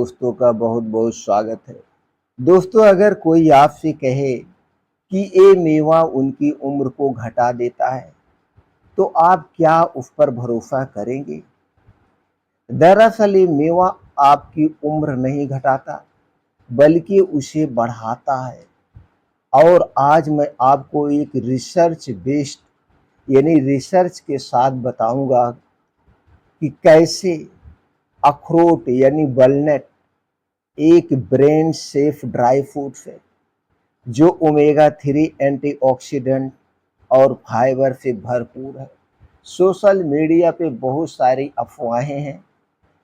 दोस्तों का बहुत बहुत स्वागत है। दोस्तों, अगर कोई आपसे कहे कि ये मेवा उनकी उम्र को घटा देता है, तो आप क्या उस पर भरोसा करेंगे? दरअसल ये मेवा आपकी उम्र नहीं घटाता, बल्कि उसे बढ़ाता है। और आज मैं आपको एक रिसर्च बेस्ड रिसर्च के साथ बताऊंगा कि कैसे अखरोट वॉलनट एक ब्रेन सेफ ड्राई फ्रूट्स है जो ओमेगा 3 एंटीऑक्सीडेंट और फाइबर से भरपूर है। सोशल मीडिया पे बहुत सारी अफवाहें हैं।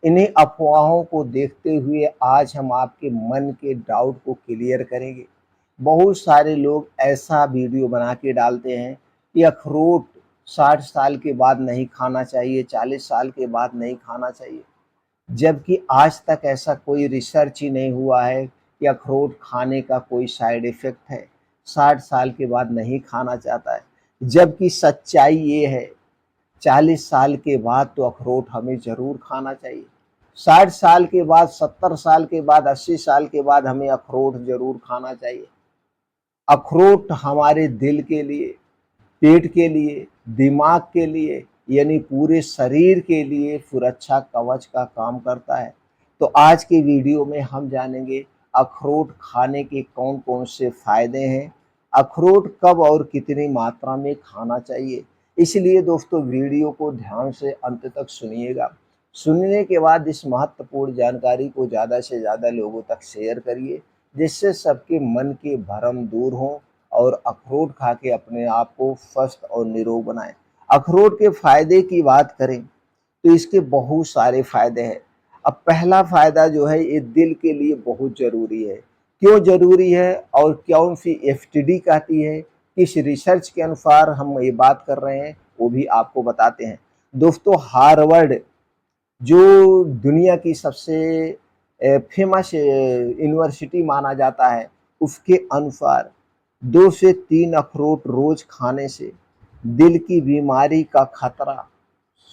इन्हीं अफवाहों को देखते हुए आज हम आपके मन के डाउट को क्लियर करेंगे। बहुत सारे लोग ऐसा वीडियो बना के डालते हैं कि अखरोट 60 साल के बाद नहीं खाना चाहिए, 40 साल के बाद नहीं खाना चाहिए, जबकि आज तक ऐसा कोई रिसर्च ही नहीं हुआ है कि अखरोट खाने का कोई साइड इफ़ेक्ट है। 60 साल के बाद नहीं खाना चाहता है, जबकि सच्चाई ये है 40 साल के बाद तो अखरोट हमें ज़रूर खाना चाहिए। 60 साल के बाद, 70 साल के बाद, 80 साल के बाद हमें अखरोट ज़रूर खाना चाहिए। अखरोट हमारे दिल के लिए, पेट के लिए, दिमाग के लिए पूरे शरीर के लिए सुरक्षा कवच का काम करता है। तो आज के वीडियो में हम जानेंगे अखरोट खाने के कौन कौन से फायदे हैं, अखरोट कब और कितनी मात्रा में खाना चाहिए। इसलिए दोस्तों, वीडियो को ध्यान से अंत तक सुनिएगा। सुनने के बाद इस महत्वपूर्ण जानकारी को ज़्यादा से ज़्यादा लोगों तक शेयर करिए, जिससे सबके मन के भरम दूर हों और अखरोट खा के अपने आप को स्वस्थ और निरोग बनाएं। अखरोट के फायदे की बात करें तो इसके बहुत सारे फायदे हैं। अब पहला फायदा जो है, ये दिल के लिए बहुत जरूरी है। क्यों जरूरी है और कौन सी एफटीडी कहती है, किस रिसर्च के अनुसार हम ये बात कर रहे हैं, वो भी आपको बताते हैं। दोस्तों, हार्वर्ड जो दुनिया की सबसे फेमस यूनिवर्सिटी माना जाता है, उसके अनुसार 2 से 3 अखरोट रोज खाने से दिल की बीमारी का खतरा,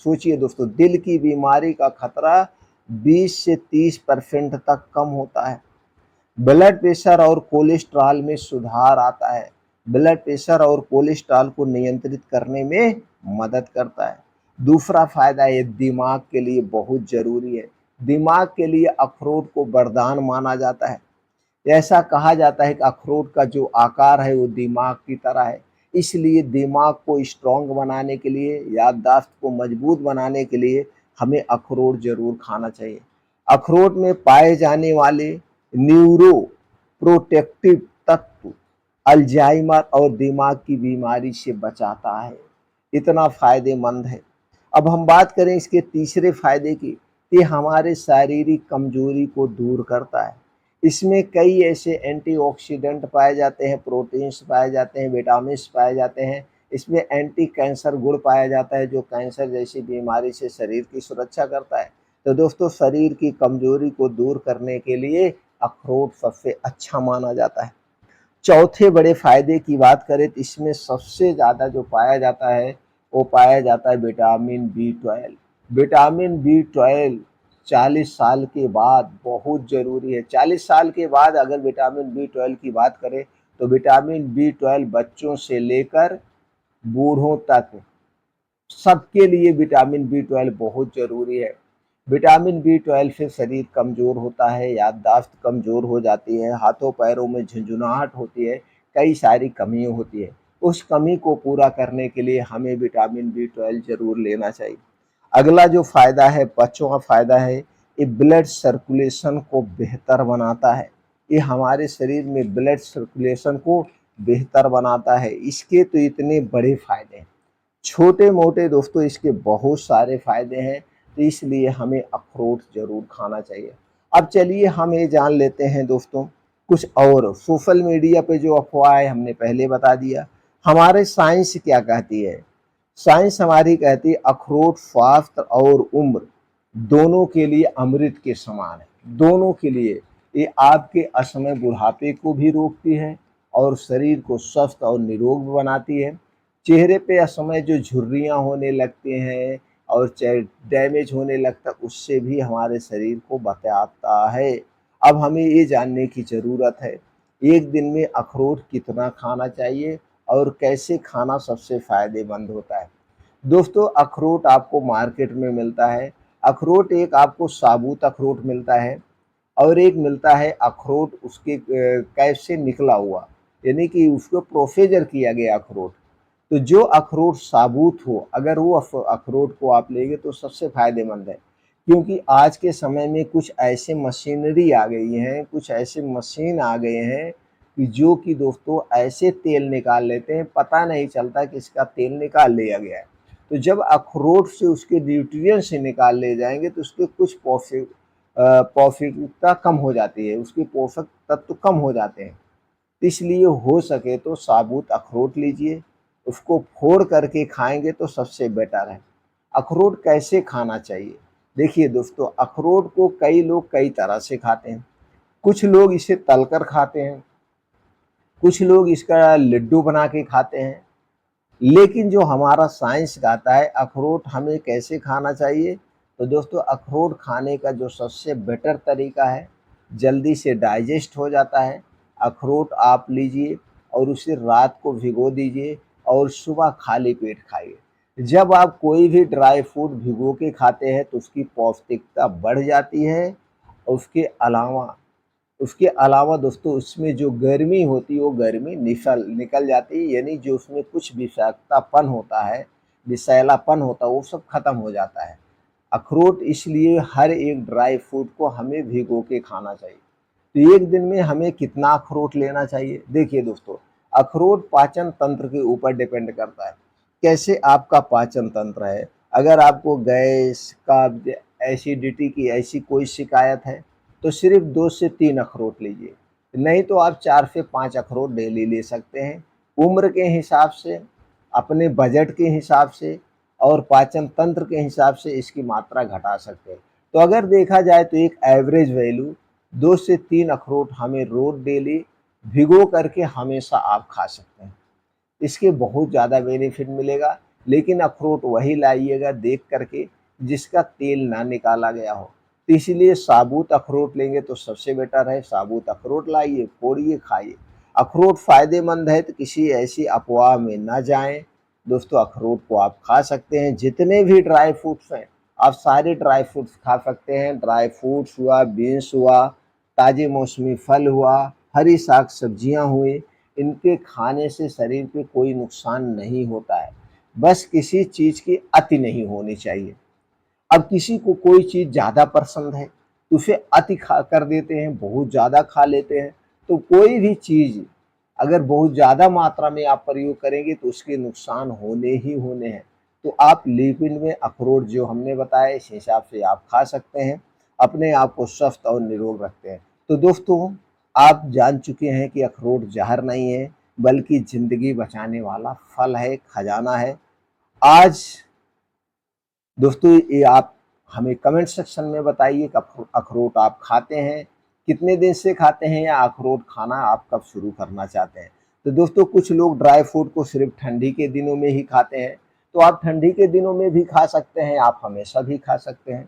सोचिए दोस्तों, दिल की बीमारी का खतरा 20 से 30% तक कम होता है। ब्लड प्रेशर और कोलेस्ट्रॉल में सुधार आता है। ब्लड प्रेशर और कोलेस्ट्रॉल को नियंत्रित करने में मदद करता है। दूसरा फायदा ये दिमाग के लिए बहुत जरूरी है। दिमाग के लिए अखरोट को वरदान माना जाता है। ऐसा कहा जाता है कि अखरोट का जो आकार है वो दिमाग की तरह है। इसलिए दिमाग को स्ट्रांग बनाने के लिए, याददाश्त को मजबूत बनाने के लिए हमें अखरोट जरूर खाना चाहिए। अखरोट में पाए जाने वाले न्यूरो प्रोटेक्टिव तत्व अल्जाइमर और दिमाग की बीमारी से बचाता है। इतना फायदेमंद है। अब हम बात करें इसके तीसरे फायदे की, ये हमारे शारीरिक कमजोरी को दूर करता है। इसमें कई ऐसे एंटीऑक्सीडेंट पाए जाते हैं, प्रोटीन्स पाए जाते हैं, विटामिन्स पाए जाते हैं। इसमें एंटी कैंसर गुण पाया जाता है जो कैंसर जैसी बीमारी से शरीर की सुरक्षा करता है। तो दोस्तों, शरीर की कमजोरी को दूर करने के लिए अखरोट सबसे अच्छा माना जाता है। चौथे बड़े फायदे की बात करें तो इसमें सबसे ज़्यादा जो पाया जाता है वो पाया जाता है विटामिन बी 12। विटामिन बी 12 40 साल के बाद बहुत ज़रूरी है। 40 साल के बाद अगर विटामिन बी 12 की बात करें तो विटामिन बी 12 बच्चों से लेकर बूढ़ों तक सबके लिए विटामिन बी 12 बहुत ज़रूरी है। विटामिन बी 12 से शरीर कमज़ोर होता है, याददाश्त कमज़ोर हो जाती है, हाथों पैरों में झुंझुनाहट होती है, कई सारी कमियाँ होती है। उस कमी को पूरा करने के लिए हमें विटामिन बी 12 ज़रूर लेना चाहिए। अगला जो फ़ायदा है, पाँचवां फ़ायदा है, ये ब्लड सर्कुलेशन को बेहतर बनाता है। ये हमारे शरीर में ब्लड सर्कुलेशन को बेहतर बनाता है। इसके तो इतने बड़े फ़ायदे हैं। छोटे मोटे दोस्तों इसके बहुत सारे फायदे हैं, तो इसलिए हमें अखरोट जरूर खाना चाहिए। अब चलिए हम ये जान लेते हैं दोस्तों कुछ और। सोशल मीडिया पे जो अफवाह है हमने पहले बता दिया। हमारे साइंस क्या कहती है? साइंस हमारी कहती है अखरोट स्वास्थ्य और उम्र दोनों के लिए अमृत के समान है। दोनों के लिए ये आपके असमय बुढ़ापे को भी रोकती है और शरीर को स्वस्थ और निरोग बनाती है। चेहरे पे असमय जो झुर्रियाँ होने लगती हैं और डैमेज होने लगता, उससे भी हमारे शरीर को बचाता है। अब हमें ये जानने की ज़रूरत है, एक दिन में अखरोट कितना खाना चाहिए और कैसे खाना सबसे फ़ायदेमंद होता है। दोस्तों, अखरोट आपको मार्केट में मिलता है। अखरोट एक आपको साबुत अखरोट मिलता है और एक मिलता है अखरोट उसके कैप से निकला हुआ, यानी कि उसको प्रोसीजर किया गया अखरोट। तो जो अखरोट साबुत हो, अगर वो अखरोट को आप लेंगे तो सबसे फ़ायदेमंद है। क्योंकि आज के समय में कुछ ऐसे मशीनरी आ गई हैं, कुछ ऐसे मशीन आ गए हैं कि जो कि दोस्तों ऐसे तेल निकाल लेते हैं, पता नहीं चलता कि इसका तेल निकाल लिया गया है। तो जब अखरोट से उसके न्यूट्रिएंट्स से निकाल ले जाएँगे तो उसके कुछ पौष्टिकता कम हो जाती है, उसके पोषक तत्व कम हो जाते हैं। इसलिए हो सके तो साबुत अखरोट लीजिए, उसको फोड़ करके खाएँगे तो सबसे बेटर है। अखरोट कैसे खाना चाहिए? देखिए दोस्तों, अखरोट को कई लोग कई तरह से खाते हैं। कुछ लोग इसे तलकर खाते हैं, कुछ लोग इसका लड्डू बना के खाते हैं। लेकिन जो हमारा साइंस कहता है अखरोट हमें कैसे खाना चाहिए, तो दोस्तों अखरोट खाने का जो सबसे बेटर तरीका है, जल्दी से डाइजेस्ट हो जाता है। अखरोट आप लीजिए और उसे रात को भिगो दीजिए और सुबह खाली पेट खाइए। जब आप कोई भी ड्राई फ्रूट भिगो के खाते हैं तो उसकी पौष्टिकता बढ़ जाती है। उसके अलावा दोस्तों उसमें जो गर्मी होती है वो गर्मी निकल निकल जाती है, यानी जो उसमें कुछ विषाक्ततापन होता है, विषैलापन होता है, वो सब खत्म हो जाता है। अखरोट इसलिए हर एक ड्राई फ्रूट को हमें भिगो के खाना चाहिए। तो एक दिन में हमें कितना अखरोट लेना चाहिए? देखिए दोस्तों, अखरोट पाचन तंत्र के ऊपर डिपेंड करता है, कैसे आपका पाचन तंत्र है। अगर आपको गैस, कब्ज, एसिडिटी की ऐसी कोई शिकायत है तो सिर्फ 2 से 3 अखरोट लीजिए, नहीं तो आप 4 से 5 अखरोट डेली ले सकते हैं। उम्र के हिसाब से, अपने बजट के हिसाब से और पाचन तंत्र के हिसाब से इसकी मात्रा घटा सकते हैं। तो अगर देखा जाए तो एक एवरेज वैल्यू 2 से 3 अखरोट हमें रोज़ डेली भिगो करके हमेशा आप खा सकते हैं। इसके बहुत ज़्यादा बेनिफिट मिलेगा, लेकिन अखरोट वही लाइएगा देख करके जिसका तेल ना निकाला गया हो। तो इसीलिए साबुत अखरोट लेंगे तो सबसे बेटर है, साबुत अखरोट लाइए, फोड़िए, खाइए। अखरोट फ़ायदेमंद है तो किसी ऐसी अफ़वाह में ना जाएँ। दोस्तों, अखरोट को आप खा सकते हैं, जितने भी ड्राई फ्रूट्स हैं, आप सारे ड्राई फ्रूट्स खा सकते हैं। ड्राई फ्रूट्स हुआ, बीन्स हुआ, ताज़े मौसमी फल हुआ, हरी साग-सब्जियाँ हुई, इनके खाने से शरीर पे कोई नुकसान नहीं होता है। बस किसी चीज़ की अति नहीं होनी चाहिए। अब किसी को कोई चीज़ ज़्यादा पसंद है, तो उसे अति खा कर देते हैं, बहुत ज़्यादा खा लेते हैं। तो कोई भी चीज़ अगर बहुत ज़्यादा मात्रा में आप प्रयोग करेंगे तो उसके नुकसान होने ही होने हैं। तो आप लिक्विड में अखरोट जो हमने बताया इस हिसाब से आप खा सकते हैं, अपने आप को स्वस्थ और निरोग रखते हैं। तो दोस्तों, आप जान चुके हैं कि अखरोट ज़हर नहीं है, बल्कि ज़िंदगी बचाने वाला फल है, खजाना है। आज दोस्तों ये आप हमें कमेंट सेक्शन में बताइए कि अखरोट आप खाते हैं, कितने दिन से खाते हैं या अखरोट खाना आप कब शुरू करना चाहते हैं। तो दोस्तों, कुछ लोग ड्राई फ्रूट को सिर्फ ठंडी के दिनों में ही खाते हैं, तो आप ठंडी के दिनों में भी खा सकते हैं, आप हमेशा भी खा सकते हैं।